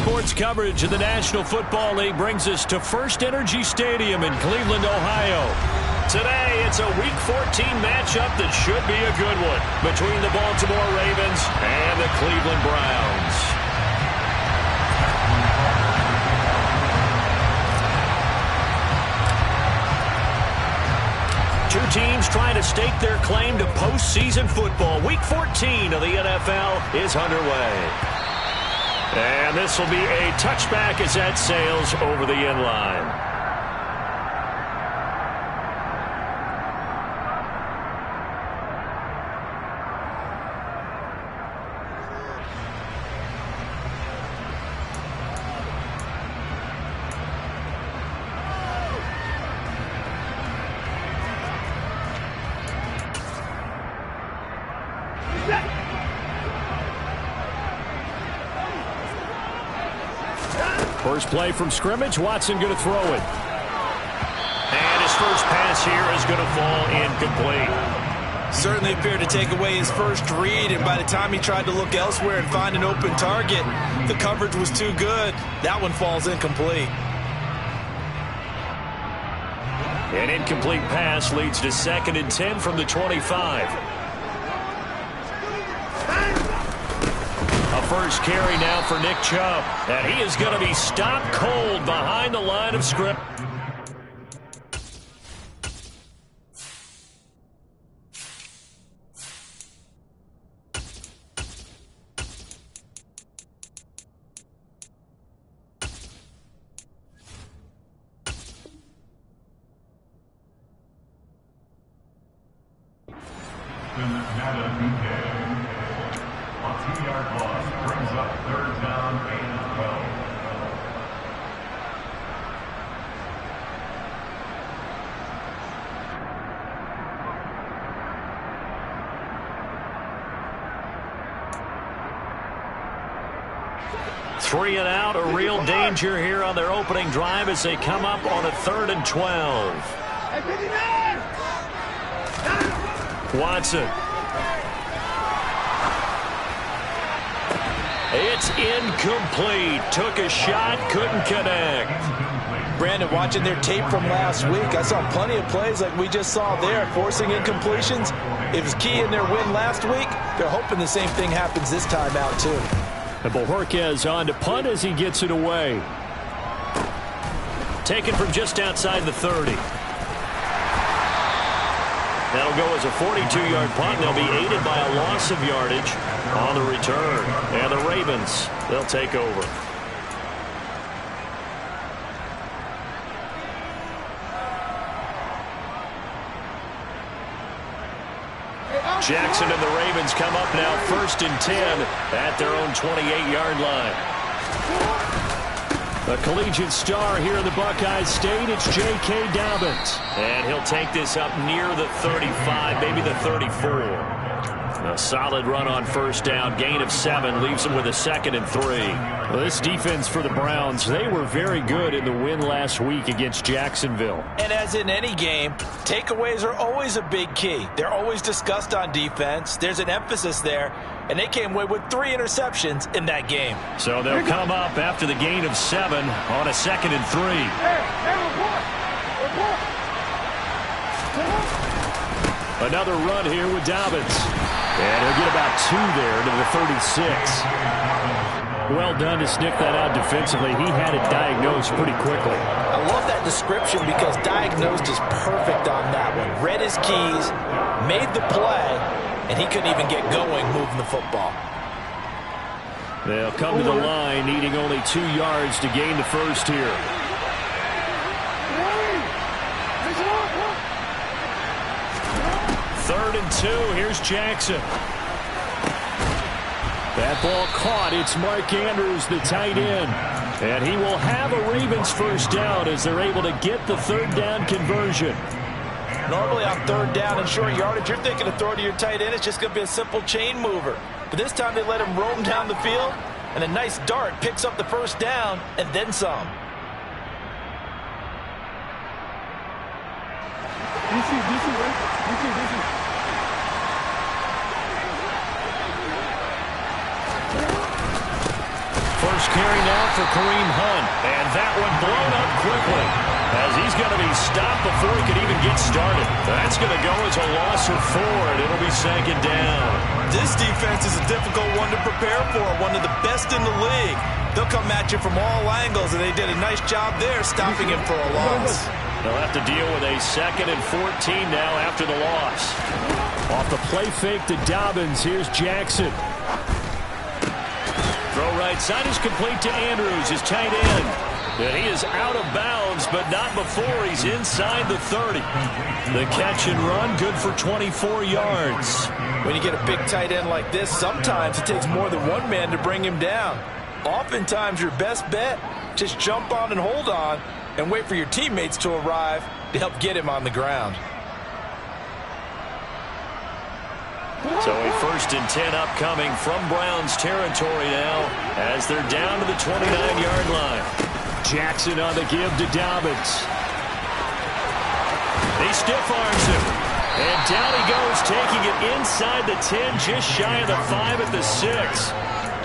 sports coverage of the National Football League brings us to First Energy Stadium in Cleveland, Ohio. Today, it's a Week 14 matchup that should be a good one between the Baltimore Ravens and the Cleveland Browns. Two teams trying to stake their claim to postseason football. Week 14 of the NFL is underway. And this will be a touchback as that sails over the end line. First play from scrimmage, Watson going to throw it. And his first pass here is going to fall incomplete. Certainly appeared to take away his first read, and by the time he tried to look elsewhere and find an open target, the coverage was too good. That one falls incomplete. An incomplete pass leads to 2nd and 10 from the 25. First carry now for Nick Chubb. And he is going to be stopped cold behind the line of scrimmage. Brings up 3rd down and 12. Three and out, a real danger here on their opening drive as they come up on a 3rd and 12. Watson. It's incomplete. Took a shot, couldn't connect. Brandon, watching their tape from last week, I saw plenty of plays like we just saw there, forcing incompletions. It was key in their win last week. They're hoping the same thing happens this time out, too. And Bojorquez on to punt as he gets it away. Taken from just outside the 30. That'll go as a 42-yard punt. They'll be aided by a loss of yardage on the return. And the Ravens, they'll take over. Jackson and the Ravens come up now 1st and 10 at their own 28-yard line. A collegiate star here in the Buckeye State, it's J.K. Dobbins. And he'll take this up near the 35, maybe the 34. A solid run on 1st down, gain of 7, leaves him with a 2nd and 3. Well, this defense for the Browns, they were very good in the win last week against Jacksonville. And as in any game, takeaways are always a big key. They're always discussed on defense. There's an emphasis there. And they came away with 3 interceptions in that game. So they'll come up after the gain of 7 on a 2nd and 3. Another run here with Dobbins. And he'll get about 2 there to the 36. Well done to sniff that out defensively. He had it diagnosed pretty quickly. I love that description because diagnosed is perfect on that one. Read his keys, made the play, and he couldn't even get going moving the football. They'll come to the line, needing only 2 yards to gain the first here. Third and 2. Here's Jackson. That ball caught. It's Mark Andrews, the tight end. And he will have a Ravens first down as they're able to get the 3rd down conversion. Normally on 3rd down and short yardage, you're thinking of throwing to your tight end. It's just going to be a simple chain mover. But this time they let him roam down the field, and a nice dart picks up the first down and then some. First carry now for Kareem Hunt. And that one blown up quickly, as he's going to be stopped before he could even get started. That's going to go as a loss of 4, and it'll be 2nd down. This defense is a difficult one to prepare for, one of the best in the league. They'll come at you from all angles, and they did a nice job there stopping him for a loss. They'll have to deal with a 2nd and 14 now after the loss. Off the play fake to Dobbins, here's Jackson. Throw right side is complete to Andrews, his tight end. And he is out of bounds, but not before he's inside the 30. The catch and run, good for 24 yards. When you get a big tight end like this, sometimes it takes more than one man to bring him down. Oftentimes, your best bet, just jump on and hold on and wait for your teammates to arrive to help get him on the ground. So a 1st and 10 upcoming from Browns territory now as they're down to the 29-yard line. Jackson on the give to Dobbins. He stiff arms him. And down he goes, taking it inside the 10, just shy of the 5 at the 6.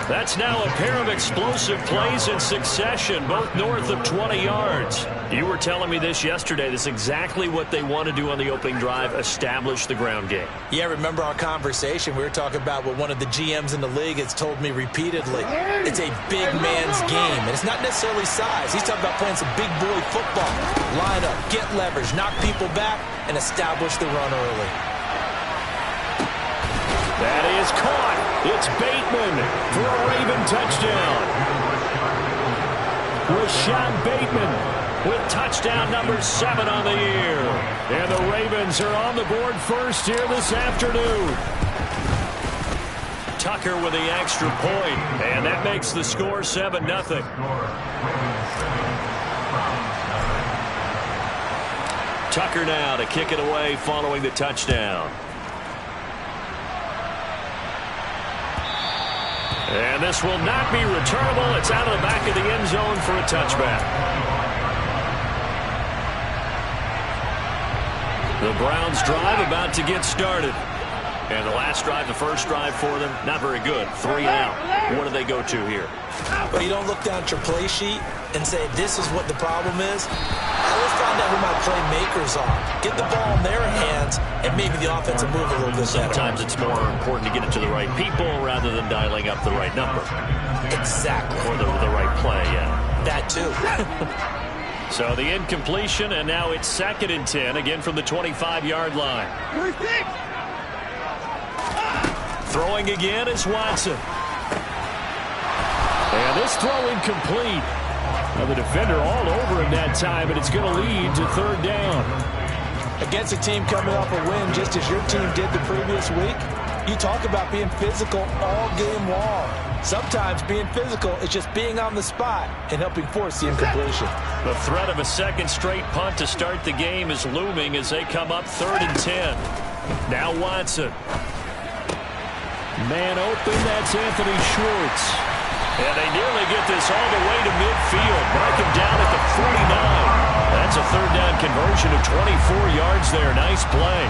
That's now a pair of explosive plays in succession, both north of 20 yards. You were telling me this yesterday. This is exactly what they want to do on the opening drive, establish the ground game. Yeah, remember our conversation? We were talking about what one of the GMs in the league has told me repeatedly. It's a big man's game, and it's not necessarily size. He's talking about playing some big boy football. Line up, get leverage, knock people back, and establish the run early. That is caught. It's Bateman for a Raven touchdown. Rashad Bateman with touchdown number 7 on the year. And the Ravens are on the board first here this afternoon. Tucker with the extra point, and that makes the score 7-0. Tucker now to kick it away following the touchdown. And this will not be returnable. It's out of the back of the end zone for a touchback. The Browns drive about to get started. And the last drive, the first drive for them, not very good. 3 out. What do they go to here? Well, you don't look down at your play sheet and say, this is what the problem is. Let's find out who my playmakers are. Get the ball in their hands, and maybe the offense will move a little bit better. Sometimes it's more important to get it to the right people rather than dialing up the right number. Exactly. Or the right play, yeah. That too. So the incompletion, and now it's 2nd and 10, again from the 25-yard line. Throwing again is Watson. And this throw incomplete. Now the defender all over him that time, and it's going to lead to 3rd down. Against a team coming off a win just as your team did the previous week, you talk about being physical all game long. Sometimes being physical is just being on the spot and helping force the incompletion. The threat of a 2nd straight punt to start the game is looming as they come up 3rd and 10. Now Watson. Man open, that's Anthony Schwartz. And they nearly get this all the way to midfield. Mark him down at the 49. That's a 3rd down conversion of 24 yards there. Nice play.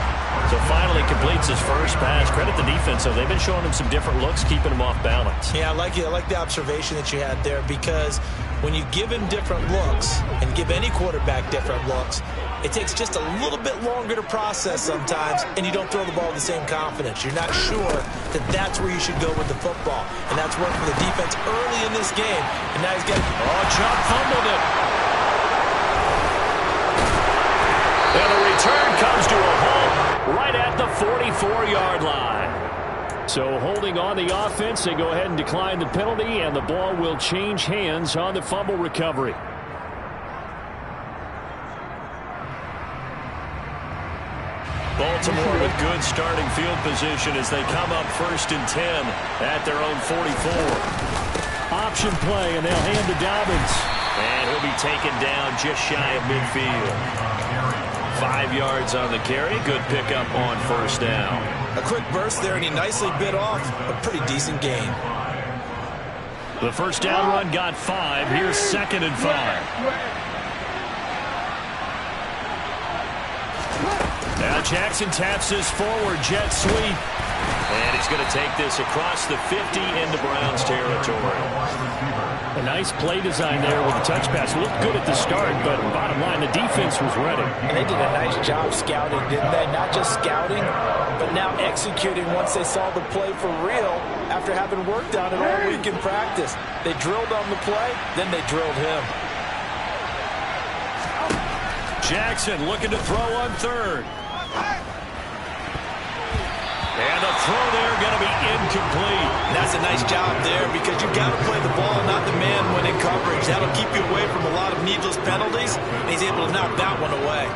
So finally completes his first pass. Credit the defense, though. They've been showing him some different looks, keeping him off balance. Yeah, I like it. I like the observation that you had there, because when you give him different looks and give any quarterback different looks, it takes just a little bit longer to process sometimes, and you don't throw the ball with the same confidence. You're not sure that that's where you should go with the football. And that's worked for the defense early in this game. And now he's got... Oh, Chubb fumbled it. And the return comes to a halt right at the 44-yard line. So holding on the offense, they go ahead and decline the penalty, and the ball will change hands on the fumble recovery. Baltimore with good starting field position as they come up 1st and 10 at their own 44. Option play, and they'll hand to Dobbins. And he'll be taken down just shy of midfield. 5 yards on the carry. Good pickup on 1st down. A quick burst there, and he nicely bit off a pretty decent gain. The 1st down run got 5. Here's 2nd and 5. Now Jackson taps this forward jet sweep. And he's going to take this across the 50 into Browns territory. A nice play design there with the touch pass. Looked good at the start, but bottom line, the defense was ready. And they did a nice job scouting, didn't they? Not just scouting, but now executing once they saw the play for real after having worked on it all week in practice. They drilled on the play, then they drilled him. Jackson looking to throw on third. And the throw there going to be incomplete. That's a nice job there because you've got to play the ball, not the man when in coverage. That'll keep you away from a lot of needless penalties, and he's able to knock that one away.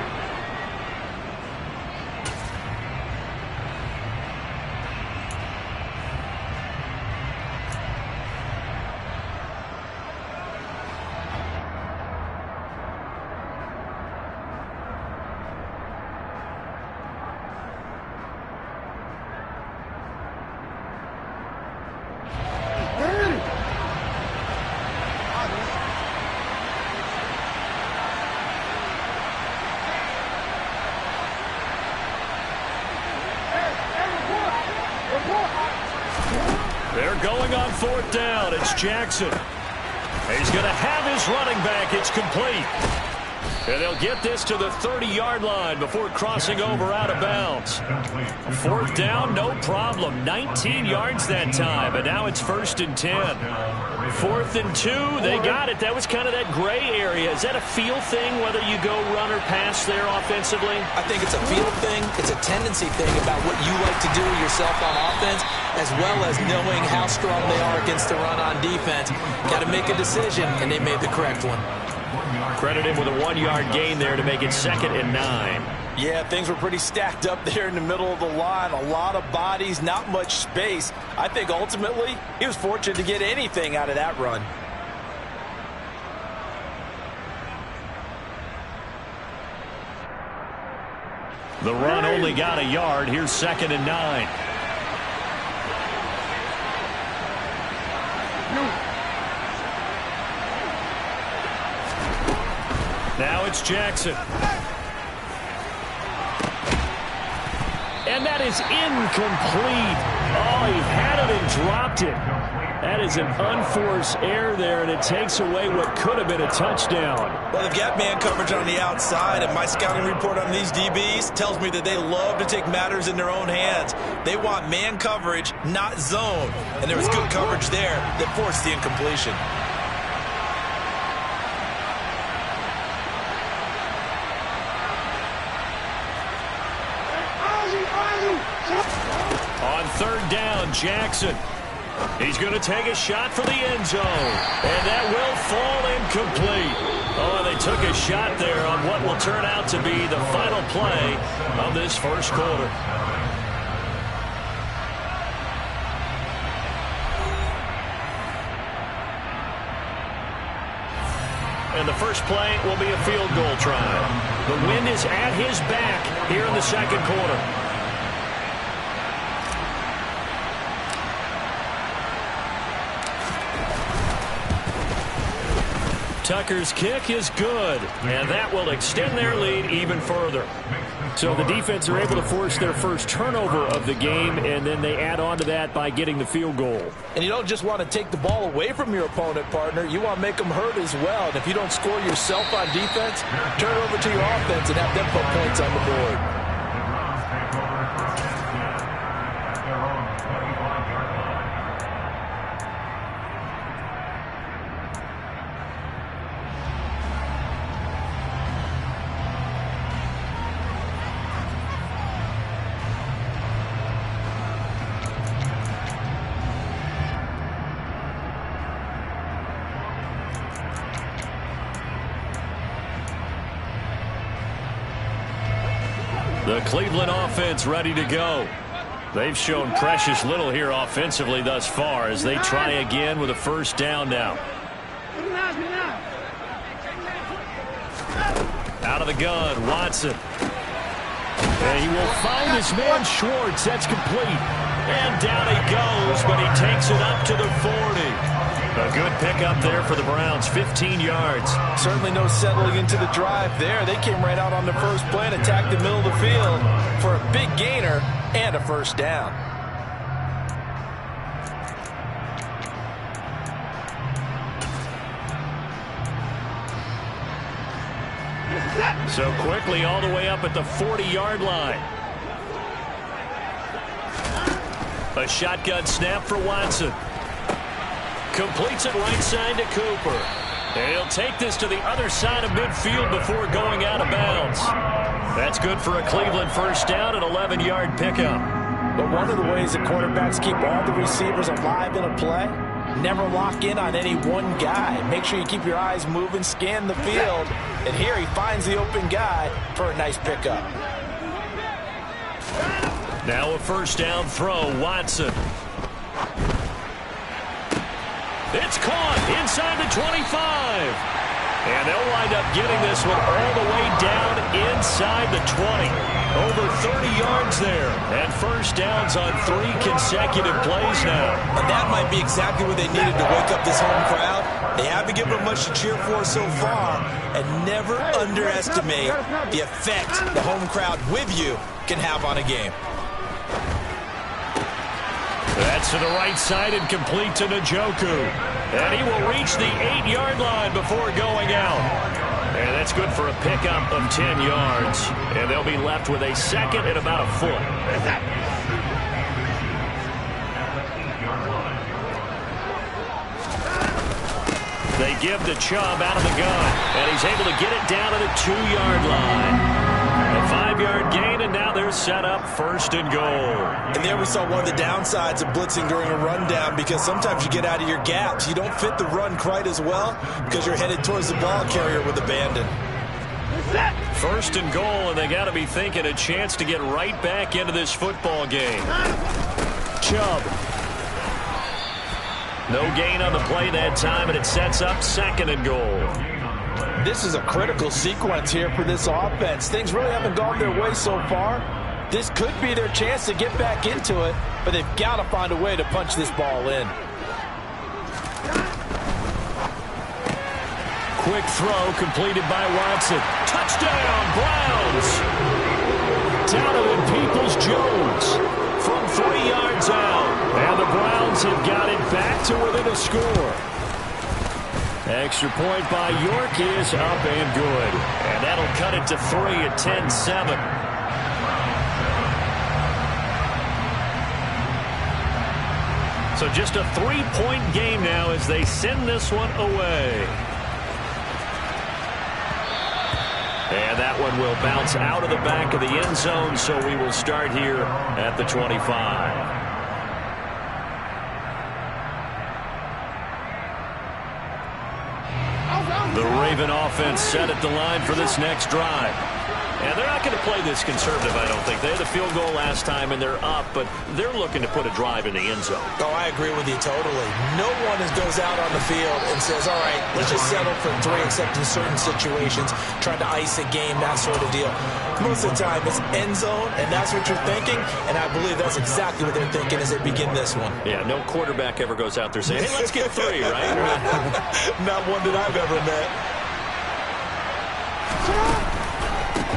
They're going on fourth down. It's Jackson. He's going to have his running back. It's complete. And they'll get this to the 30-yard line before crossing over out of bounds. Fourth down, no problem. 19 yards that time, and now it's 1st and 10. 4th and 2, they got it. That was kind of that gray area. Is that a feel thing, whether you go run or pass there offensively? I think it's a feel thing. It's a tendency thing about what you like to do yourself on offense, as well as knowing how strong they are against the run on defense. Got to make a decision, and they made the correct one. Credit him with a 1-yard gain there to make it 2nd and 9. Yeah, things were pretty stacked up there in the middle of the line. A lot of bodies, not much space. I think ultimately he was fortunate to get anything out of that run. The run only got a yard. Here's 2nd and 9. Now it's Jackson. And that is incomplete. Oh, he had it and dropped it. That is an unforced error there, and it takes away what could have been a touchdown. Well, they've got man coverage on the outside, and my scouting report on these DBs tells me that they love to take matters in their own hands. They want man coverage, not zone. And there was good coverage there that forced the incompletion. On 3rd down, Jackson. He's going to take a shot for the end zone. And that will fall incomplete. Oh, they took a shot there on what will turn out to be the final play of this first quarter. And the first play will be a field goal try. The wind is at his back here in the second quarter. Tucker's kick is good, and that will extend their lead even further. So the defense are able to force their first turnover of the game, and then they add on to that by getting the field goal. And you don't just want to take the ball away from your opponent, partner. You want to make them hurt as well. And if you don't score yourself on defense, turn it over to your offense and have them put points on the board. The Cleveland offense ready to go. They've shown precious little here offensively thus far as they try again with a first down now. Out of the gun, Watson. And he will find his man Schwartz. That's complete. And down he goes, but he takes it up to the 40. A good pickup there for the Browns, 15 yards. Certainly no settling into the drive there. They came right out on the first play and attacked the middle of the field for a big gainer and a first down. So quickly all the way up at the 40-yard line. A shotgun snap for Watson. Completes it right side to Cooper. And he'll take this to the other side of midfield before going out of bounds. That's good for a Cleveland first down, an 11-yard pickup. But one of the ways that quarterbacks keep all the receivers alive in a play, never lock in on any one guy. Make sure you keep your eyes moving, scan the field. And here he finds the open guy for a nice pickup. Now a first down throw, Watson. It's caught inside the 25. And they'll wind up getting this one all the way down inside the 20. Over 30 yards there. And first downs on 3 consecutive plays now. And that might be exactly what they needed to wake up this home crowd. They haven't given them much to cheer for so far. And never underestimate the effect the home crowd with you can have on a game. That's to the right side and complete to Njoku. And he will reach the 8-yard line before going out. And that's good for a pickup of 10 yards. And they'll be left with a second and about a foot. They give the Chubb out of the gun. And he's able to get it down to the 2-yard line. A 5-yard gain, and now they're set up first and goal. And there we saw one of the downsides of blitzing during a rundown, because sometimes you get out of your gaps. You don't fit the run quite as well because you're headed towards the ball carrier with abandon. First and goal, and they got to be thinking a chance to get right back into this football game. Chubb. No gain on the play that time, and it sets up second and goal. This is a critical sequence here for this offense. Things really haven't gone their way so far. This could be their chance to get back into it, but they've got to find a way to punch this ball in. Quick throw completed by Watson. Touchdown, Browns! Donovan Peoples-Jones from 3 yards out. And the Browns have got it back to within a score. Extra point by York is up and good. And that'll cut it to 3 at 10-7. So just a 3-point game now as they send this one away. And that one will bounce out of the back of the end zone, so we will start here at the 25. The Raven offense set at the line for this next drive. And they're not going to play this conservative, I don't think. They had a field goal last time, and they're up, but they're looking to put a drive in the end zone. Oh, I agree with you totally. No one goes out on the field and says, all right, let's just settle for 3, except in certain situations, trying to ice a game, that sort of deal. Most of the time, it's end zone, and that's what you're thinking, and I believe that's exactly what they're thinking as they begin this one. Yeah, no quarterback ever goes out there saying, hey, let's get 3, right? Not one that I've ever met.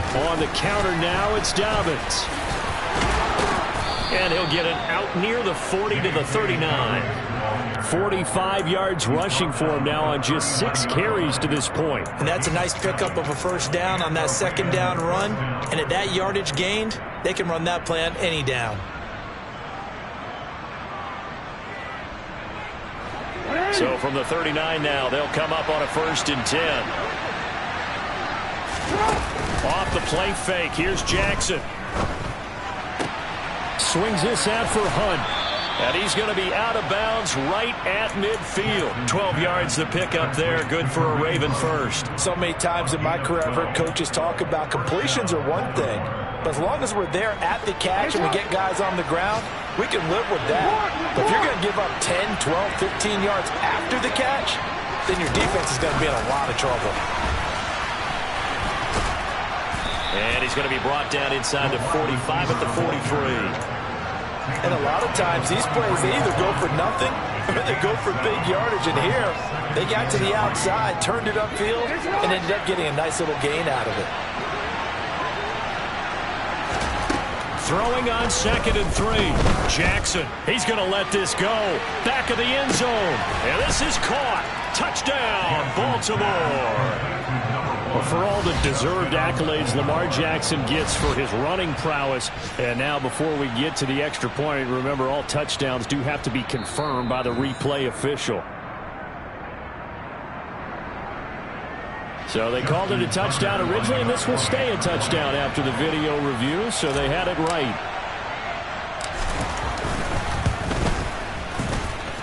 On the counter now, it's Dobbins. And he'll get it out near the 40 to the 39. 45 yards rushing for him now on just 6 carries to this point. And that's a nice pickup of a first down on that second down run. And at that yardage gained, they can run that play on any down. So from the 39 now, they'll come up on a 1st and 10. Off the play fake. Here's Jackson. Swings this out for Hunt. And he's going to be out of bounds right at midfield. 12 yards to pick up there. Good for a Raven first. So many times in my career, I've heard coaches talk about completions are one thing. But as long as we're there at the catch and we get guys on the ground, we can live with that. But if you're going to give up 10, 12, 15 yards after the catch, then your defense is going to be in a lot of trouble. And he's going to be brought down inside the 45 at the 43. And a lot of times, these plays, they either go for nothing or they go for big yardage. And here, they got to the outside, turned it upfield, and ended up getting a nice little gain out of it. Throwing on 2nd and 3. Jackson, he's going to let this go. Back of the end zone. And this is caught. Touchdown, Baltimore. Well, for all the deserved accolades Lamar Jackson gets for his running prowess, and now before we get to the extra point, remember all touchdowns do have to be confirmed by the replay official. So they called it a touchdown originally, and this will stay a touchdown after the video review, so they had it right.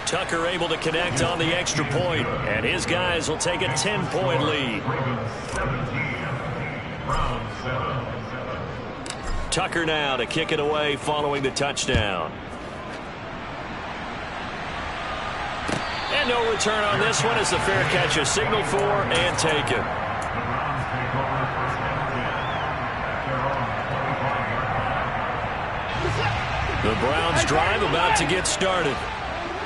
Tucker able to connect on the extra point, and his guys will take a 10-point lead. Tucker now to kick it away following the touchdown. And no return on this one as the fair catch is signaled for and taken. The Browns drive about to get started.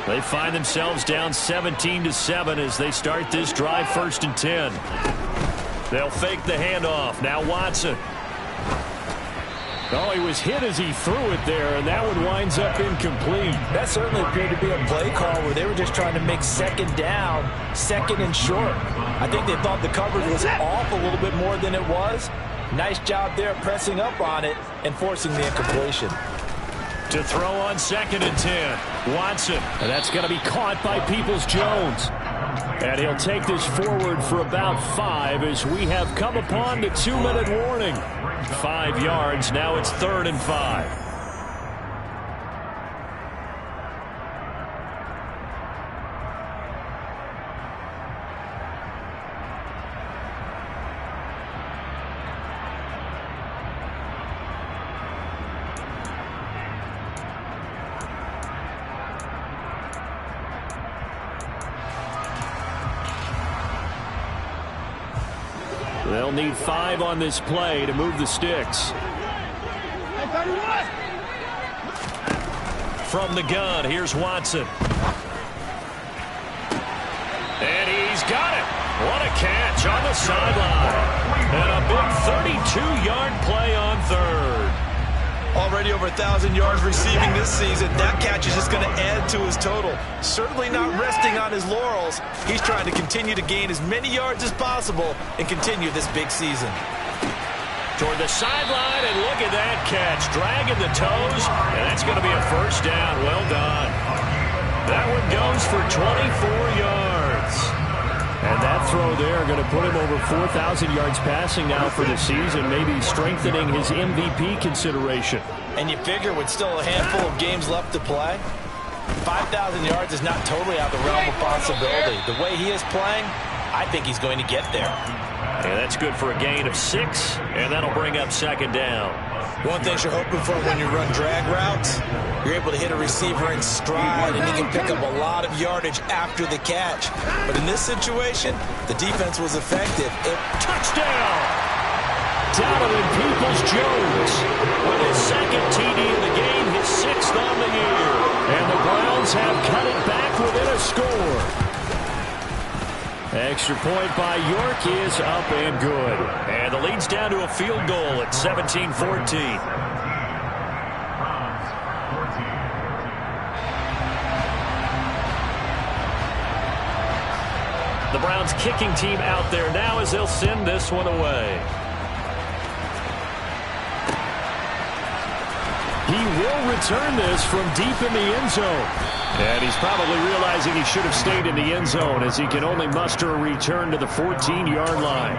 They find themselves down 17-7 as they start this drive, 1st and 10. They'll fake the handoff. Now Watson. Oh, he was hit as he threw it there, and that one winds up incomplete. That certainly appeared to be a play call where they were just trying to make second down, 2nd and short. I think they thought the coverage was off a little bit more than it was. Nice job there pressing up on it and forcing the incompletion. To throw on 2nd and 10. Watson. And that's going to be caught by Peoples-Jones. And he'll take this forward for about 5 as we have come upon the 2-minute warning. 5 yards. Now it's 3rd and 5. They'll need 5 on this play to move the sticks. From the gun, here's Watson. And he's got it. What a catch on the sideline. And a big 32-yard play on 3rd. Already over 1,000 yards receiving this season. That catch is just going to add to his total. Certainly not resting on his laurels. He's trying to continue to gain as many yards as possible and continue this big season. Toward the sideline, and look at that catch. Dragging the toes, and that's going to be a 1st down. Well done. That one goes for 24 yards. And that throw there going to put him over 4,000 yards passing now for the season, maybe strengthening his MVP consideration. And you figure with still a handful of games left to play, 5,000 yards is not totally out of the realm of possibility. The way he is playing, I think he's going to get there. And that's good for a gain of 6, and that'll bring up 2nd down. One thing you're hoping for when you run drag routes, you're able to hit a receiver in stride, and he can pick up a lot of yardage after the catch. But in this situation, the defense was effective. Touchdown! Donovan Peoples-Jones with his 2nd TD of the game, his 6th on the year. And the Browns have cut it back within a score. Extra point by York is up and good. And the lead's down to a field goal at 17-14. The Browns kicking team out there now as they'll send this one away. He will return this from deep in the end zone. And he's probably realizing he should have stayed in the end zone as he can only muster a return to the 14-yard line.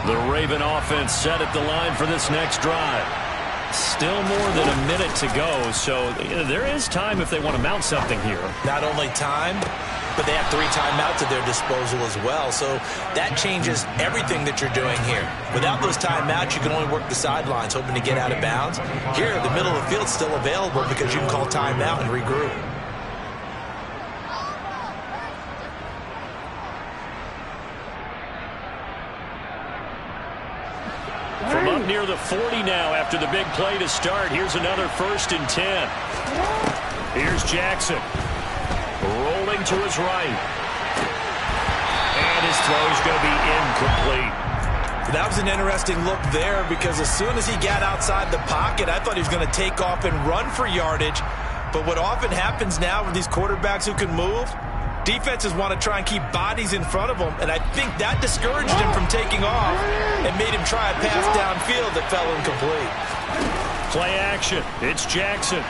The Raven offense set at the line for this next drive. Still more than a minute to go, so there is time if they want to mount something here. Not only time, but they have 3 timeouts at their disposal as well, so that changes everything that you're doing here. Without those timeouts, you can only work the sidelines, hoping to get out of bounds. Here, the middle of the field's still available because you can call timeout and regroup. From up near the 40 now after the big play to start. Here's another 1st and 10. Here's Jackson. Rolling to his right. And his throw is going to be incomplete. That was an interesting look there because as soon as he got outside the pocket, I thought he was going to take off and run for yardage. But what often happens now with these quarterbacks who can move, defenses want to try and keep bodies in front of them, and I think that discouraged him from taking off and made him try a pass downfield that fell incomplete. Play action. It's Jackson.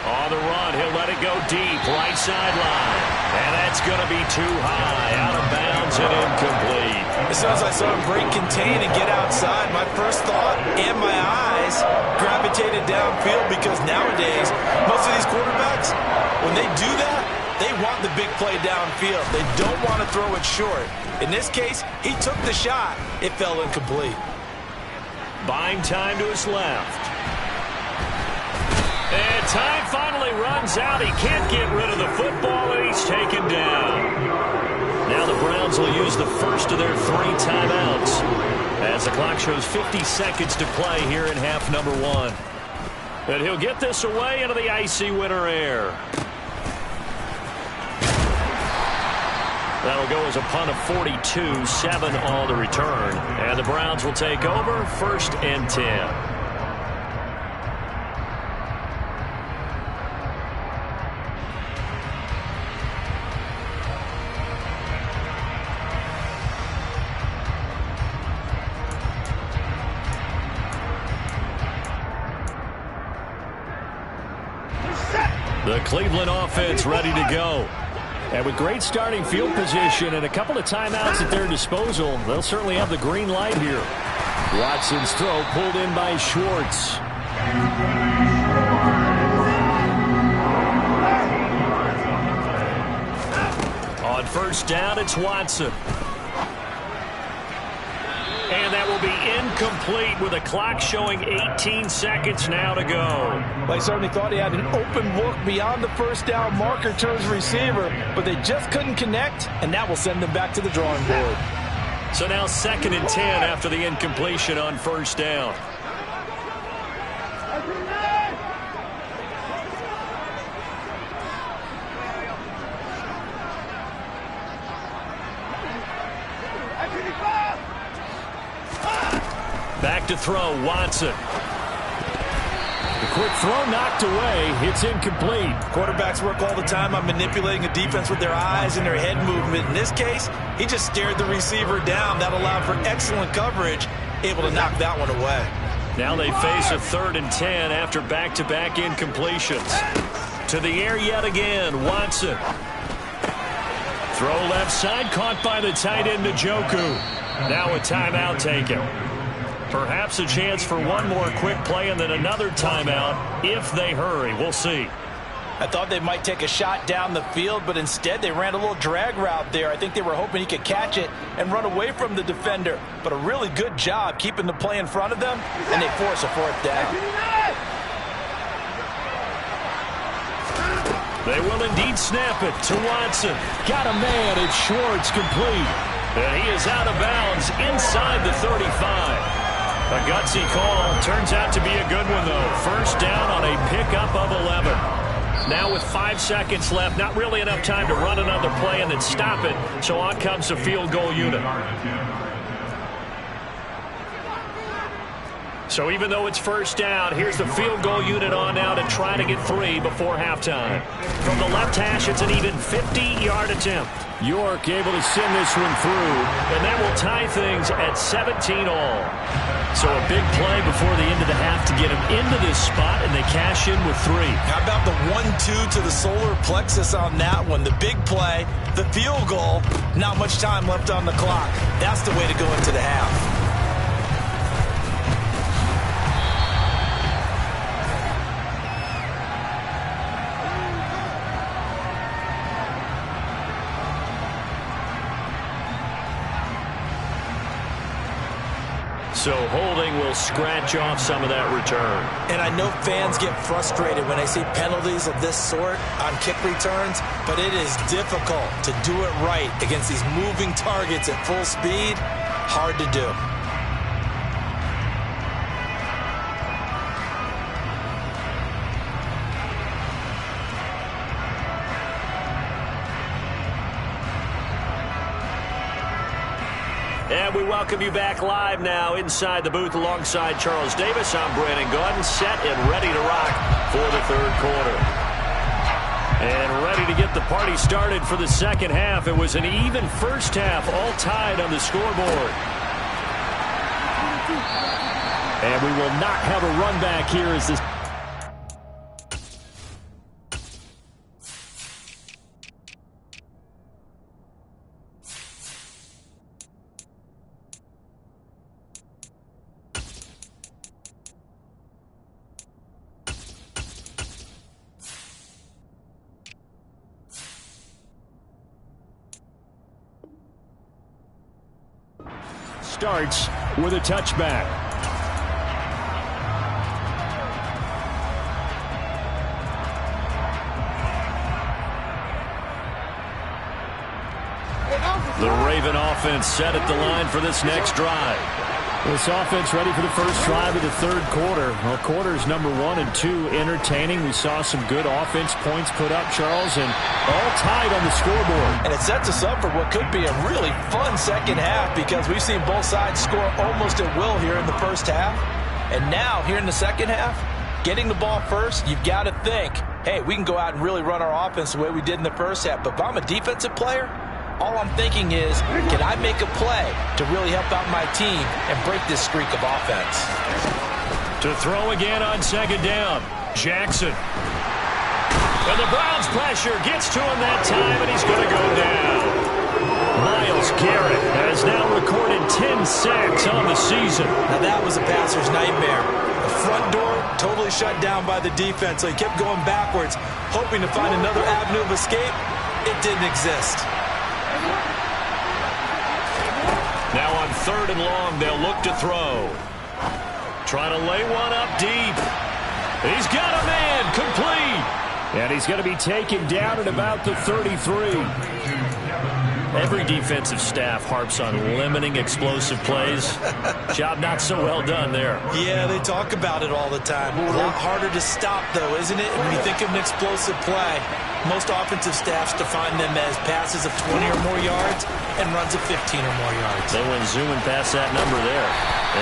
On the run, he'll let it go deep, right sideline. And that's going to be too high, out of bounds and incomplete. As soon as I saw him break contain and get outside, my first thought and my eyes gravitated downfield because nowadays, most of these quarterbacks, when they do that, they want the big play downfield. They don't want to throw it short. In this case, he took the shot. It fell incomplete. Buying time to his left. And time finally runs out. He can't get rid of the football, and he's taken down. Now the Browns will use the first of their 3 timeouts as the clock shows 50 seconds to play here in half number 1. And he'll get this away into the icy winter air. That'll go as a punt of 42, 7 on the return. And the Browns will take over, 1st and 10. The Cleveland offense ready to go. And with great starting field position and a couple of timeouts at their disposal, they'll certainly have the green light here. Watson's throw pulled in by Schwartz. On 1st down, it's Watson. And that will be incomplete with a clock showing 18 seconds now to go. I certainly thought he had an open look beyond the 1st down marker to his receiver, but they just couldn't connect, and that will send them back to the drawing board. So now 2nd and 10 after the incompletion on 1st down. Back to throw, Watson. The quick throw knocked away. It's incomplete. Quarterbacks work all the time on manipulating a defense with their eyes and their head movement. In this case, he just stared the receiver down. That allowed for excellent coverage, able to knock that one away. Now they face a 3rd and 10 after back-to-back incompletions. To the air yet again, Watson. Throw left side, caught by the tight end, Njoku. Now a timeout taken. Perhaps a chance for one more quick play and then another timeout if they hurry. We'll see. I thought they might take a shot down the field, but instead they ran a little drag route there. I think they were hoping he could catch it and run away from the defender. But a really good job keeping the play in front of them, and they force a 4th down. They will indeed snap it to Watson. Got a man. It's Schwartz complete. And he is out of bounds inside the 35. A gutsy call. Turns out to be a good one, though. 1st down on a pickup of 11. Now with 5 seconds left, not really enough time to run another play and then stop it. So on comes the field goal unit. So even though it's 1st down, here's the field goal unit on now to try to get 3 before halftime. From the left hash, it's an even 50-yard attempt. York able to send this one through, and that will tie things at 17 all. So a big play before the end of the half to get him into this spot, and they cash in with 3. How about the 1-2 to the solar plexus on that one? The big play, the field goal, not much time left on the clock. That's the way to go into the half. So holding will scratch off some of that return. And I know fans get frustrated when they see penalties of this sort on kick returns, but it is difficult to do it right against these moving targets at full speed. Hard to do. And we welcome you back live now inside the booth alongside Charles Davis. I'm Brandon Gaudin, set and ready to rock for the third quarter. And ready to get the party started for the second half. It was an even first half, all tied on the scoreboard. And we will not have a run back here as this. Starts with a touchback. The Raven offense set at the line for this next drive. This offense ready for the first drive of the third quarter. Well, quarters number 1 and 2 entertaining. We saw some good offense points put up, Charles, and all tied on the scoreboard. And it sets us up for what could be a really fun second half because we've seen both sides score almost at will here in the first half. And now, here in the second half, getting the ball first, you've got to think, hey, we can go out and really run our offense the way we did in the first half. But if I'm a defensive player, all I'm thinking is, can I make a play to really help out my team and break this streak of offense? To throw again on second down, Jackson. And the Browns' pressure gets to him that time, and he's going to go down. Myles Garrett has now recorded 10 sacks on the season. Now that was a passer's nightmare. The front door totally shut down by the defense, so he kept going backwards, hoping to find another avenue of escape. It didn't exist. Now on third and long, they'll look to throw. Trying to lay one up deep. He's got a man, complete. And he's going to be taken down at about the 33. Every defensive staff harps on limiting explosive plays. Job not so well done there. Yeah, they talk about it all the time. A lot harder to stop, though, isn't it? When you think of an explosive play, most offensive staffs define them as passes of 20 or more yards and runs of 15 or more yards. They went zooming past that number there.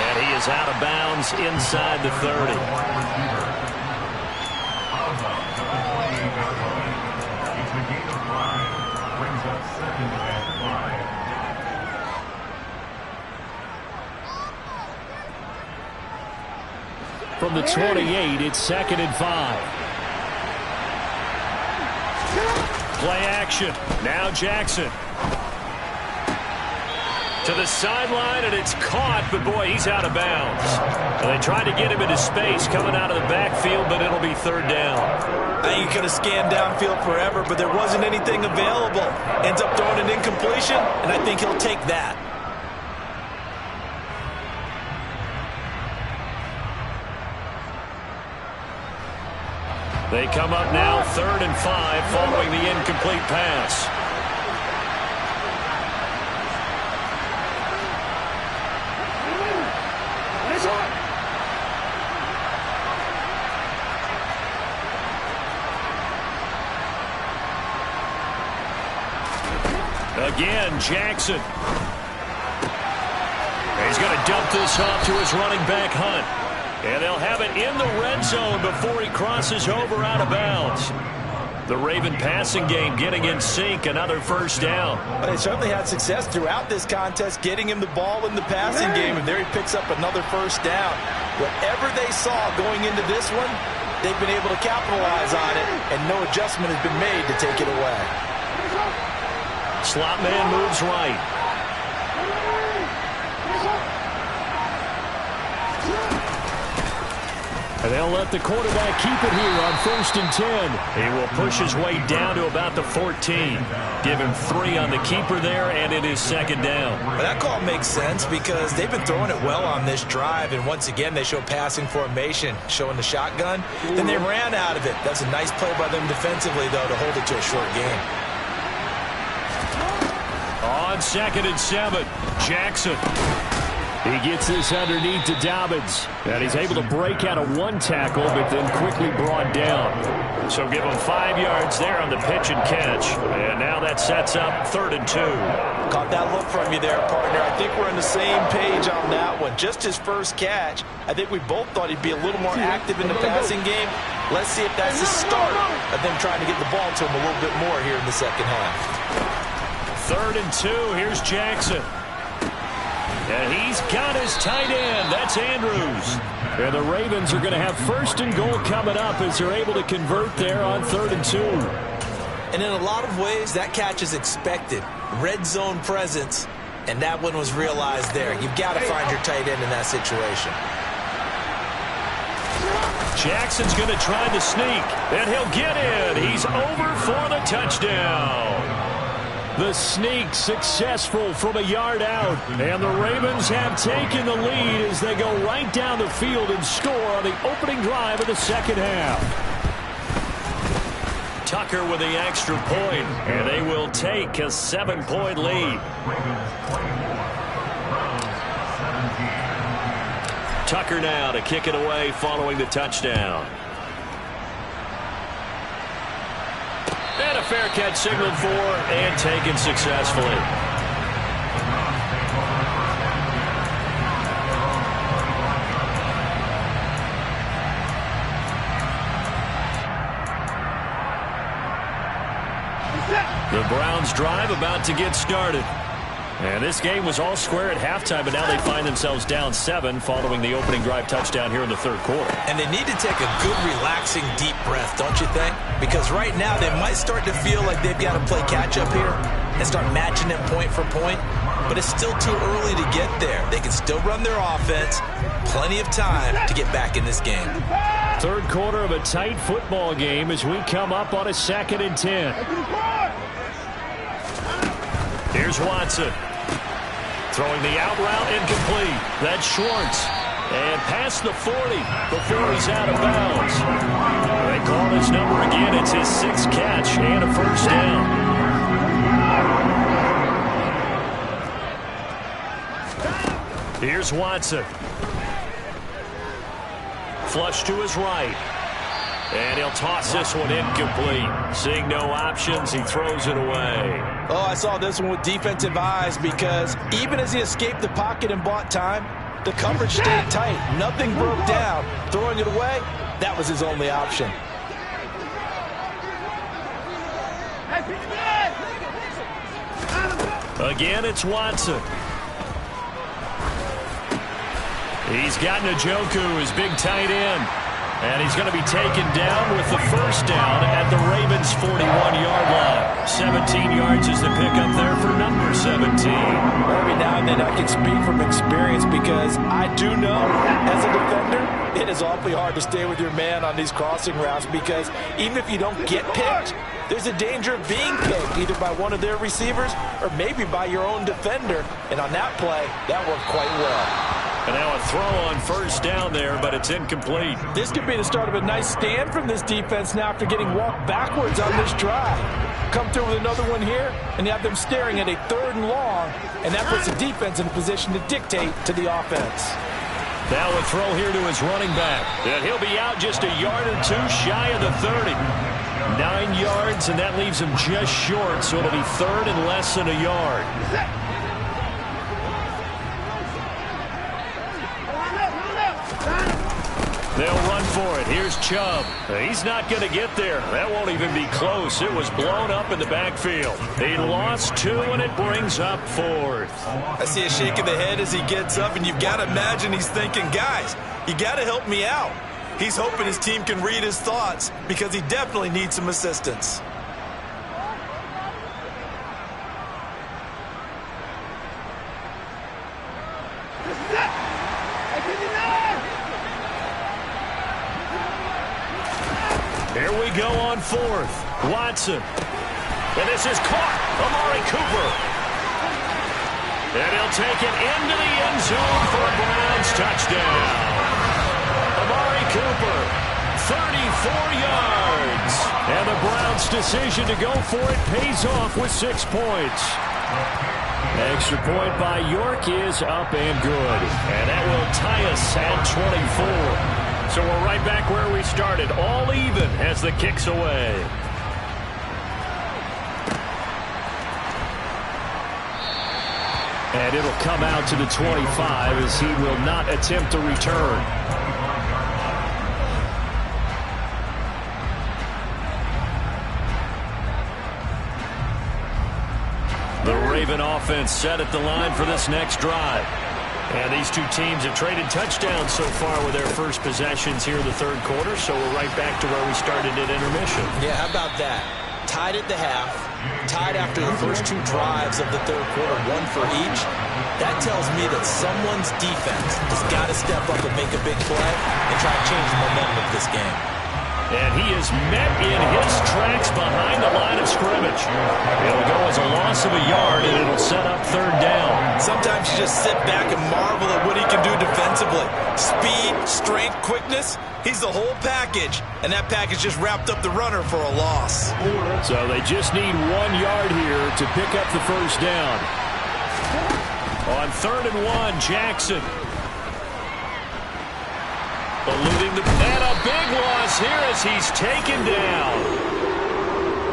And he is out of bounds inside the 30. From the 28, it's 2nd and 5. Play action. Now Jackson. To the sideline, and it's caught, but boy, he's out of bounds. And they tried to get him into space coming out of the backfield, but it'll be third down. I think he could have scanned downfield forever, but there wasn't anything available. Ends up throwing an incompletion, and I think he'll take that. They come up now 3rd and 5 following the incomplete pass. Again, Jackson. He's going to dump this off to his running back, Hunt. And they'll have it in the red zone before he crosses over out of bounds. The Raven passing game getting in sync, another first down. But they certainly had success throughout this contest, getting him the ball in the passing game, and there he picks up another first down. Whatever they saw going into this one, they've been able to capitalize on it, and no adjustment has been made to take it away. Slot man moves right. And they'll let the quarterback keep it here on 1st and 10. He will push his way down to about the 14. Give him 3 on the keeper there, and it is 2nd down. Well, that call makes sense because they've been throwing it well on this drive, and once again they show passing formation, showing the shotgun. Then they ran out of it. That's a nice play by them defensively, though, to hold it to a short game. On 2nd and 7, Jackson. He gets this underneath to Dobbins. And he's able to break out of one tackle, but then quickly brought down. So give him 5 yards there on the pitch and catch. And now that sets up 3rd and 2. Caught that look from you there, partner. I think we're on the same page on that one. Just his first catch. I think we both thought he'd be a little more active in the passing game. Let's see if that's the start of them trying to get the ball to him a little bit more here in the second half. 3rd and 2. Here's Jackson. And he's got his tight end. That's Andrews. And the Ravens are going to have 1st and goal coming up as they're able to convert there on 3rd and 2. And in a lot of ways, that catch is expected. Red zone presence, and that one was realized there. You've got to find your tight end in that situation. Jackson's going to try the sneak, and he'll get in. He's over for the touchdown. The sneak successful from a yard out, and the Ravens have taken the lead as they go right down the field and score on the opening drive of the second half. Tucker with the extra point, and they will take a 7-point lead. Tucker now to kick it away following the touchdown. And a fair catch signaled for and taken successfully. The Browns drive about to get started. And this game was all square at halftime, but now they find themselves down 7 following the opening drive touchdown here in the 3rd quarter. And they need to take a good, relaxing, deep breath, don't you think? Because right now they might start to feel like they've got to play catch-up here and start matching them point for point. But it's still too early to get there. They can still run their offense. Plenty of time to get back in this game. 3rd quarter of a tight football game as we come up on a 2nd and 10. Here's Watson. Throwing the out route incomplete. That's Schwartz. And past the 40 before he's out of bounds. They call his number again. It's his 6th catch and a 1st down. Here's Watson. Flush to his right. And he'll toss this one incomplete. Seeing no options, he throws it away. Oh, I saw this one with defensive eyes because even as he escaped the pocket and bought time, the coverage stayed tight. Nothing broke down. Throwing it away, that was his only option. Again, it's Watson. He's got Njoku, his big tight end. And he's going to be taken down with the 1st down at the Ravens' 41-yard line. 17 yards is the pickup there for number 17. Every now and then I can speak from experience because I do know, as a defender, it is awfully hard to stay with your man on these crossing routes because even if you don't get picked, there's a danger of being picked either by one of their receivers or maybe by your own defender. And on that play, that worked quite well. And now a throw on 1st down there, but it's incomplete. This could be the start of a nice stand from this defense now after getting walked backwards on this drive. Come through with another one here, and you have them staring at a 3rd and long, and that puts the defense in a position to dictate to the offense. Now a throw here to his running back. And he'll be out just a yard or 2 shy of the 30. 9 yards, and that leaves him just short, so it'll be 3rd and less than a yard. They'll run for it. Here's Chubb. He's not going to get there. That won't even be close. It was blown up in the backfield. He lost 2, and it brings up 4th. I see a shake of the head as he gets up, and you've got to imagine he's thinking, guys, you got to help me out. He's hoping his team can read his thoughts because he definitely needs some assistance. Here we go on 4th. Watson. And this is caught. Amari Cooper. And he'll take it into the end zone for a Browns touchdown. Amari Cooper, 34 yards. And the Browns' decision to go for it pays off with 6 points. Extra point by York is up and good. And that will tie us at 24. So we're right back where we started, all even as the kick's away. And it'll come out to the 25 as he will not attempt to return. The Raven offense set at the line for this next drive. And these two teams have traded touchdowns so far with their first possessions here in the third quarter, so we're right back to where we started at intermission. Yeah, how about that? Tied at the half, tied after the first two drives of the third quarter, one for each. That tells me that someone's defense has got to step up and make a big play and try to change the momentum of this game. And he is met in his tracks behind the line of scrimmage. It'll go as a loss of a yard, and it'll set up third down. Sometimes you just sit back and marvel at what he can do defensively. Speed, strength, quickness, he's the whole package. And that package just wrapped up the runner for a loss. So they just need 1 yard here to pick up the first down. On 3rd and 1, Jackson. Eluding and a big loss here as he's taken down.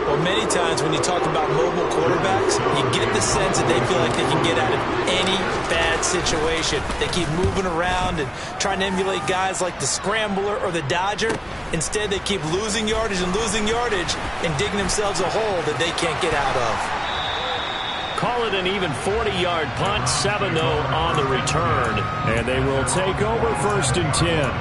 Well, many times when you talk about mobile quarterbacks, you get the sense that they feel like they can get out of any bad situation. They keep moving around and trying to emulate guys like the Scrambler or the Dodger. Instead, they keep losing yardage and digging themselves a hole that they can't get out of. Call it an even 40-yard punt, 7-0 on the return. And they will take over 1st and 10.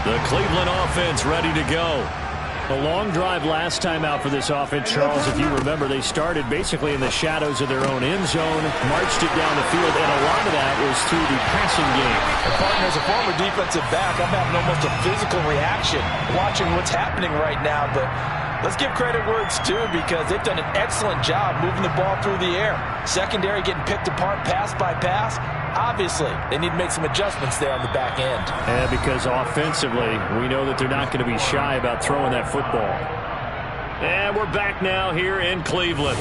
The Cleveland offense ready to go. A long drive last time out for this offense, Charles. If you remember, they started basically in the shadows of their own end zone, marched it down the field, and a lot of that was through the passing game. Partner, as a former defensive back, I'm having almost a physical reaction watching what's happening right now, but let's give credit where it's due because they've done an excellent job moving the ball through the air. Secondary getting picked apart pass by pass. Obviously, they need to make some adjustments there on the back end. Yeah, because offensively, we know that they're not going to be shy about throwing that football. And we're back now here in Cleveland.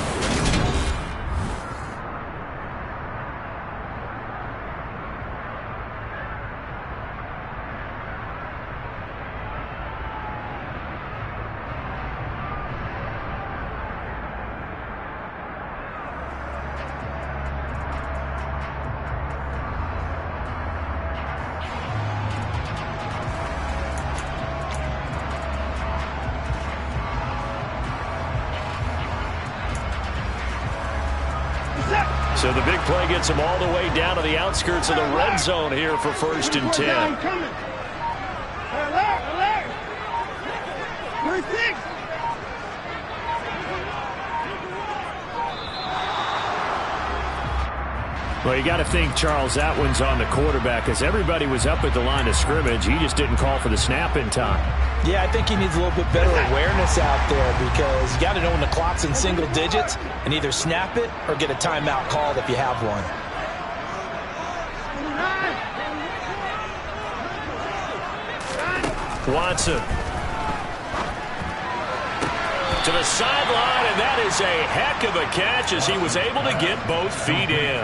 So the big play gets him all the way down to the outskirts of the red zone here for 1st and 10. Well, you got to think, Charles, that one's on the quarterback because everybody was up at the line of scrimmage. He just didn't call for the snap in time. Yeah, I think he needs a little bit better awareness out there because you got to know when the clock's in single digits and either snap it or get a timeout called if you have one. Watson to the sideline, and that is a heck of a catch as he was able to get both feet in.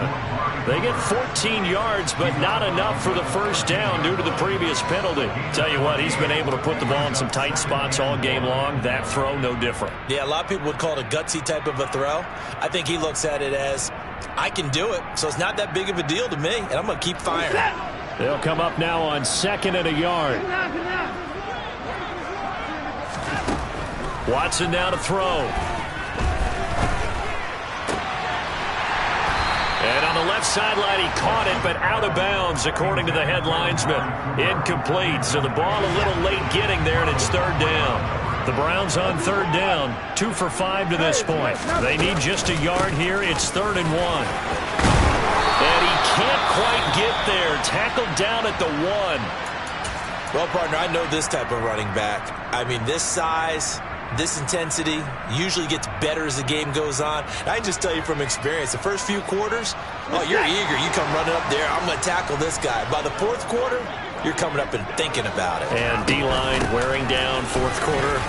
They get 14 yards, but not enough for the first down due to the previous penalty. Tell you what, he's been able to put the ball in some tight spots all game long. That throw, no different. Yeah, a lot of people would call it a gutsy type of a throw. I think he looks at it as, I can do it, so it's not that big of a deal to me, and I'm going to keep firing. They'll come up now on 2nd and a yard. Watson now to throw. And on the left sideline, he caught it, but out of bounds, according to the head linesman. Incomplete, so the ball a little late getting there, and it's 3rd down. The Browns on 3rd down, 2 for 5 to this point. They need just a yard here. It's 3rd and 1. And he can't quite get there. Tackled down at the 1. Well, partner, I know this type of running back. I mean, this size, this intensity usually gets better as the game goes on. I can just tell you from experience, the first few quarters, oh, you're eager. You come running up there, I'm going to tackle this guy. By the 4th quarter, you're coming up and thinking about it. And D-line wearing down 4th quarter.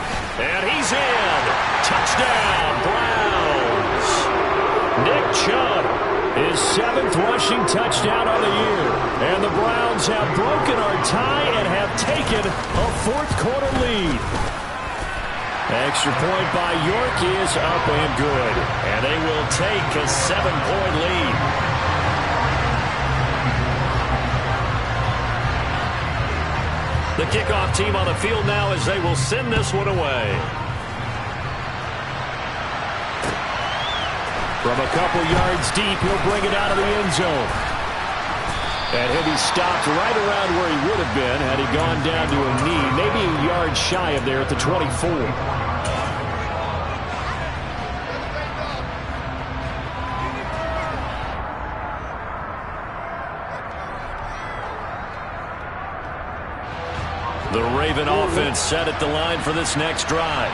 And he's in. Touchdown, Browns. Nick Chubb, his 7th rushing touchdown on the year. And the Browns have broken our tie and have taken a 4th quarter lead. Extra point by York is up and good. And they will take a 7-point lead. The kickoff team on the field now as they will send this one away. From a couple yards deep, he'll bring it out of the end zone. And he'll be stopped right around where he would have been had he gone down to a knee, maybe a yard shy of there at the 24. The Raven offense set at the line for this next drive.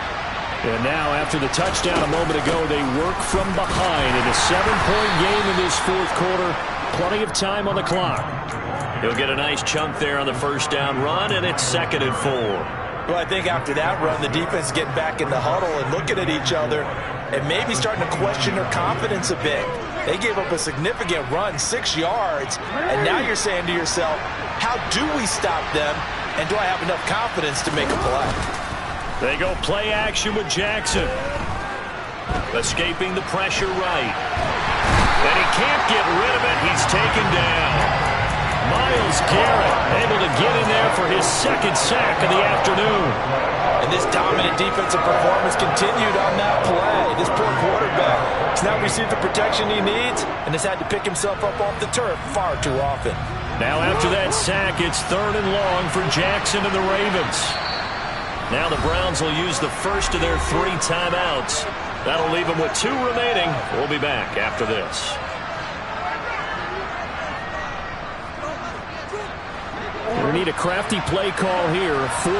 And now, after the touchdown a moment ago, they work from behind in a 7-point game in this 4th quarter. Plenty of time on the clock. He'll get a nice chunk there on the first down run, and it's 2nd and 4. Well, I think after that run, the defense is getting back in the huddle and looking at each other and maybe starting to question their confidence a bit. They gave up a significant run, 6 yards, and now you're saying to yourself, how do we stop them, and do I have enough confidence to make a play? They go play action with Jackson. Escaping the pressure right. And he can't get rid of it. He's taken down. Myles Garrett able to get in there for his 2nd sack of the afternoon. And this dominant defensive performance continued on that play. This poor quarterback has not received the protection he needs and has had to pick himself up off the turf far too often. Now after that sack, it's 3rd and long for Jackson and the Ravens. Now the Browns will use the first of their 3 timeouts. That'll leave them with 2 remaining. We'll be back after this. They need a crafty play call here. 14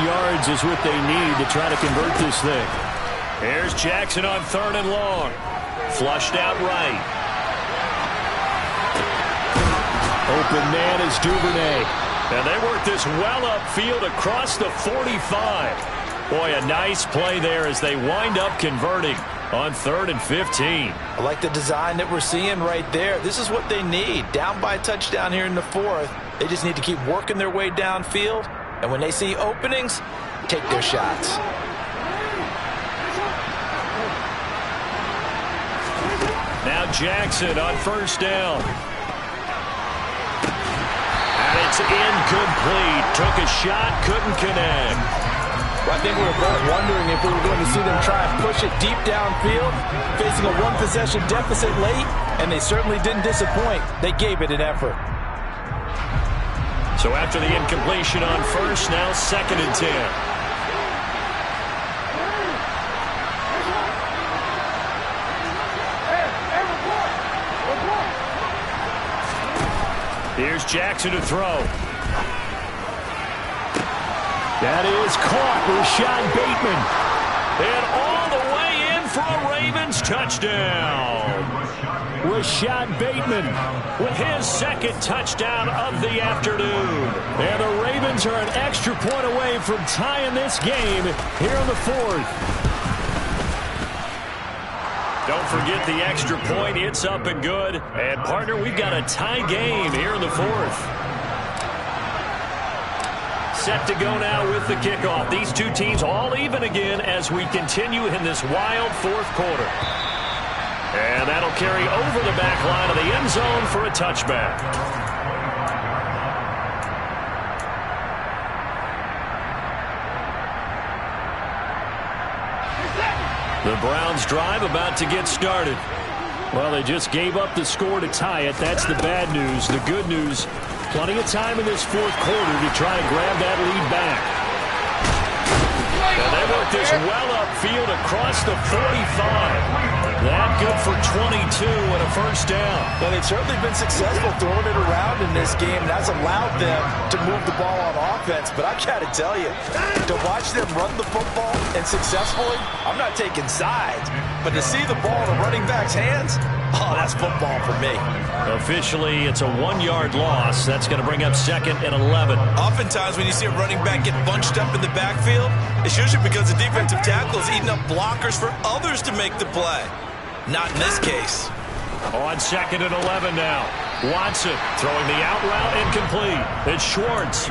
yards is what they need to try to convert this thing. Here's Jackson on 3rd and long. Flushed out right. Open man is Duvernay. And they work this well upfield across the 45. Boy, a nice play there as they wind up converting on 3rd and 15. I like the design that we're seeing right there. This is what they need. Down by a touchdown here in the 4th. They just need to keep working their way downfield. And when they see openings, take their shots. Now Jackson on 1st down. It's incomplete. Took a shot, couldn't connect. Well, I think we were both wondering if we were going to see them try and push it deep downfield, facing a 1-possession deficit late, and they certainly didn't disappoint. They gave it an effort. So after the incompletion on 1st, now 2nd and 10. Here's Jackson to throw. That is caught. Rashad Bateman. And all the way in for a Ravens touchdown. Rashad Bateman with his 2nd touchdown of the afternoon. And the Ravens are an extra point away from tying this game here in the 4th. Don't forget the extra point. It's up and good. And, partner, we've got a tie game here in the 4th. Set to go now with the kickoff. These two teams all even again as we continue in this wild 4th quarter. And that'll carry over the back line of the end zone for a touchback. The Browns drive about to get started. Well, they just gave up the score to tie it. That's the bad news. The good news, plenty of time in this 4th quarter to try and grab that lead back. And they work this well upfield across the 45. That good for 22 and a first down. Well, they've certainly been successful throwing it around in this game. That's allowed them to move the ball on offense. But I've got to tell you, to watch them run the football and successfully, I'm not taking sides. But to see the ball in the running back's hands, oh, that's football for me. Officially, it's a 1-yard loss. That's going to bring up 2nd and 11. Oftentimes when you see a running back get bunched up in the backfield, it's usually because the defensive tackle is eating up blockers for others to make the play. Not in this case. On 2nd and 11 now. Watson throwing the out route incomplete. It's Schwartz.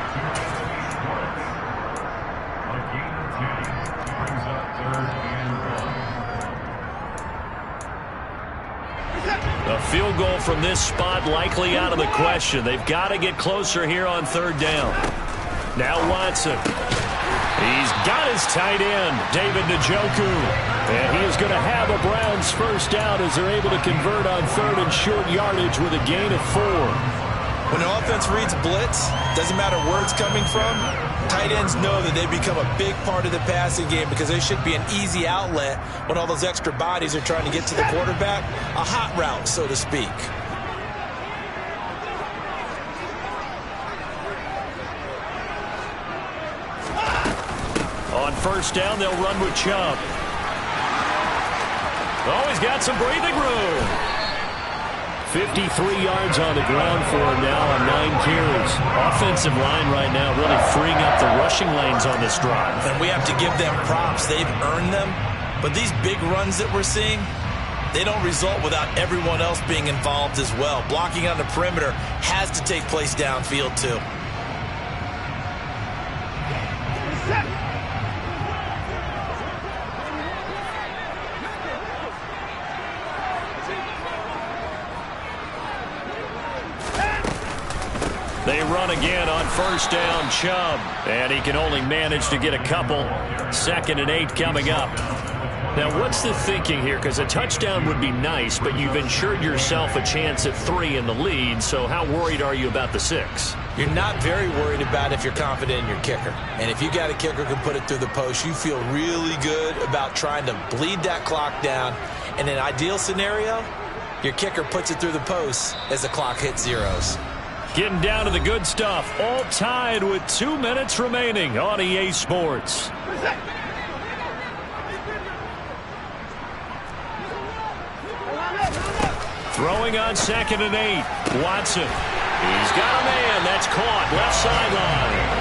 A field goal from this spot likely out of the question. They've got to get closer here on 3rd down. Now Watson. He's got his tight end, David Njoku. And he is going to have a Browns first down as they're able to convert on 3rd and short yardage with a gain of 4. When an offense reads blitz, doesn't matter where it's coming from, tight ends know that they become a big part of the passing game because they should be an easy outlet when all those extra bodies are trying to get to the quarterback. A hot route, so to speak. On 1st down, they'll run with Chubb. Oh, he's got some breathing room. 53 yards on the ground for him now on 9 carries. Offensive line right now really freeing up the rushing lanes on this drive. And we have to give them props. They've earned them. But these big runs that we're seeing, they don't result without everyone else being involved as well. Blocking on the perimeter has to take place downfield too. They run again on 1st down, Chubb. And he can only manage to get a couple. 2nd and 8 coming up. Now, what's the thinking here? Because a touchdown would be nice, but you've ensured yourself a chance at 3 in the lead. So how worried are you about the 6? You're not very worried about if you're confident in your kicker. And if you got a kicker who can put it through the post, you feel really good about trying to bleed that clock down. In an ideal scenario, your kicker puts it through the post as the clock hits zeros. Getting down to the good stuff. All tied with 2 minutes remaining on EA Sports. Throwing on 2nd and 8. Watson. He's got a man. That's caught. Left sideline.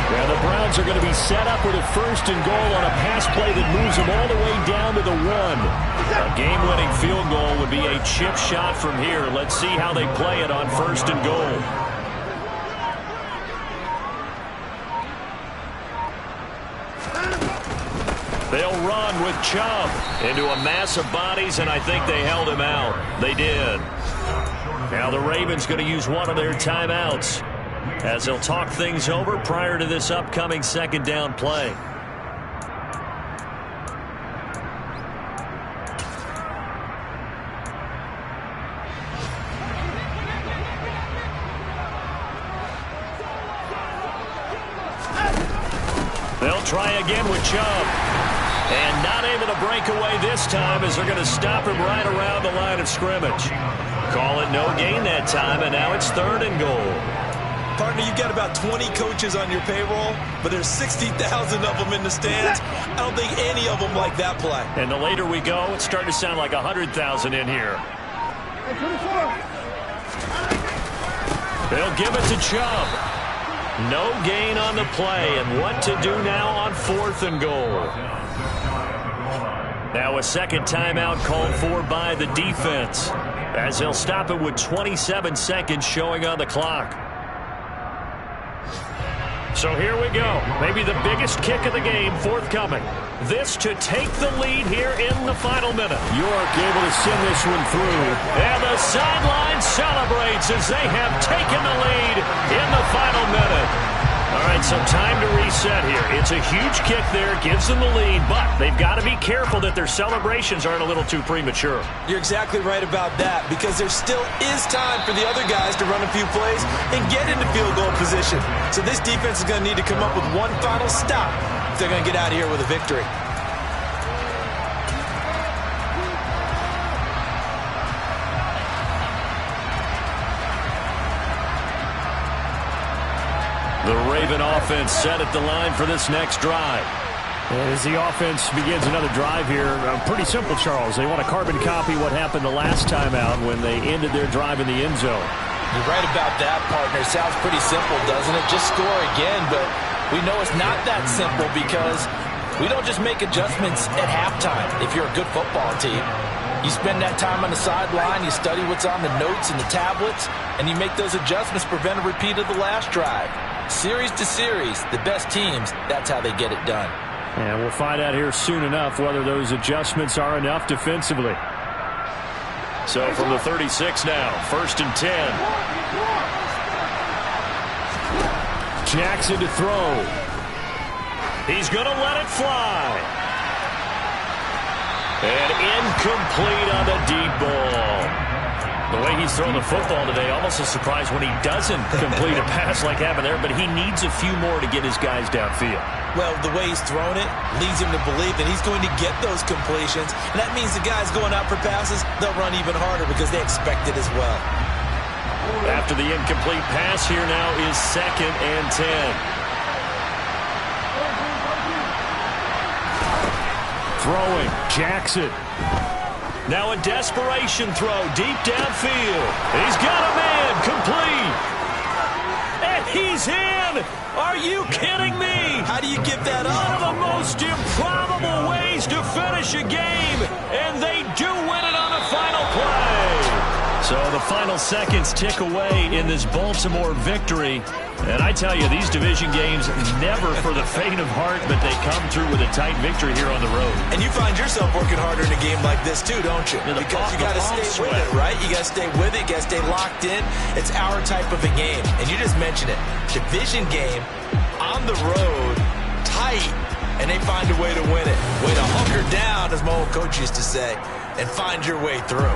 Well, the Browns are going to be set up with a 1st and goal on a pass play that moves them all the way down to the 1. A game-winning field goal would be a chip shot from here. Let's see how they play it on 1st and goal. They'll run with Chubb into a mass of bodies, and I think they held him out. They did. Now the Ravens going to use one of their timeouts as they'll talk things over prior to this upcoming 2nd down play. They'll try again with Chubb. And not able to break away this time as they're going to stop him right around the line of scrimmage. Call it no gain that time, and now it's 3rd and goal. Partner, you've got about 20 coaches on your payroll, but there's 60,000 of them in the stands. I don't think any of them like that play. And the later we go, it's starting to sound like 100,000 in here. They'll give it to Chubb. No gain on the play, and what to do now on 4th and goal. Now a 2nd timeout called for by the defense as they'll stop it with 27 seconds showing on the clock. So here we go. Maybe the biggest kick of the game forthcoming. This to take the lead here in the final minute. York able to send this one through. And the sideline celebrates as they have taken the lead in the final minute. All right, so time to reset here. It's a huge kick there, gives them the lead, but they've got to be careful that their celebrations aren't a little too premature. You're exactly right about that, because there still is time for the other guys to run a few plays and get into field goal position. So this defense is going to need to come up with one final stop if they're going to get out of here with a victory. The Raven offense set at the line for this next drive. As the offense begins another drive here, pretty simple, Charles. They want to carbon copy what happened the last time out when they ended their drive in the end zone. You're right about that, partner. Sounds pretty simple, doesn't it? Just score again, but we know it's not that simple because we don't just make adjustments at halftime if you're a good football team. You spend that time on the sideline, you study what's on the notes and the tablets, and you make those adjustments to prevent a repeat of the last drive. Series to series, the best teams, that's how they get it done. And we'll find out here soon enough whether those adjustments are enough defensively. So from the 36 now, 1st and 10. Jackson to throw. He's going to let it fly. And incomplete on the deep ball. The way he's thrown the football today, almost a surprise when he doesn't complete a pass like happened there, but he needs a few more to get his guys downfield. Well, the way he's thrown it leads him to believe that he's going to get those completions, and that means the guys going out for passes, they'll run even harder because they expect it as well. After the incomplete pass, here now is 2nd and 10. Throwing, Jackson. Now a desperation throw deep downfield. He's got a man, complete. And he's in. Are you kidding me? How do you give that up? One of the most improbable ways to finish a game. And they do win it on the final play. So the final seconds tick away in this Baltimore victory. And I tell you, these division games, never for the faint of heart, but they come through with a tight victory here on the road. And you find yourself working harder in a game like this too, don't you? Yeah, because you got to stay with it, right? You got to stay with it. You got to stay locked in. It's our type of a game. And you just mentioned it. Division game, on the road, tight, and they find a way to win it. Way to hunker down, as my old coach used to say, and find your way through.